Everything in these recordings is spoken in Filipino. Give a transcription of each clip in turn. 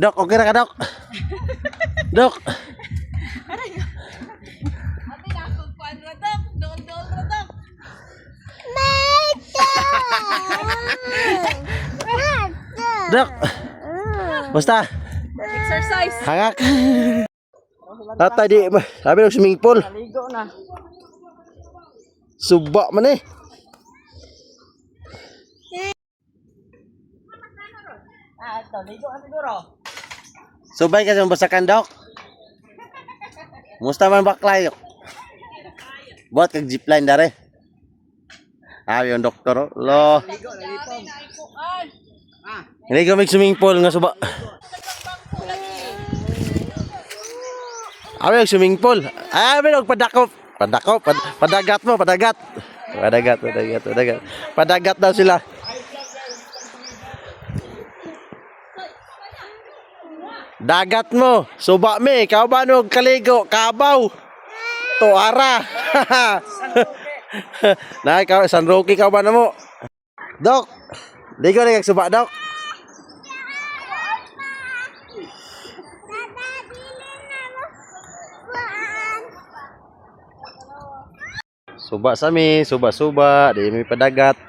Dok, okay na ka, Dok? Dok. Dok. Basta. Exercise. Hangak. Tata di, sabi ng swimming pool. Ligo na. Suba man eh. Ito, ligo na siguro. Subay kasi mabasakan, Dok. Musta man baklay? Buat kag zipline dare. Yung doktor. Lo. Ligo na lipong. Hindi ka may swimming pool nga suba. Yung swimming pool. Bilog padakop. Padagat mo, padagat. Padagat daw sila. Dagat mo, suba mi, ikaw ba no kaligo, kabaw. Tuara. Na ikaw San Roque ka ba na mo? Dok. Ligo na kag suba, Dok. Suba sami, suba, di mi padagat.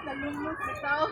Nalumos bitaw.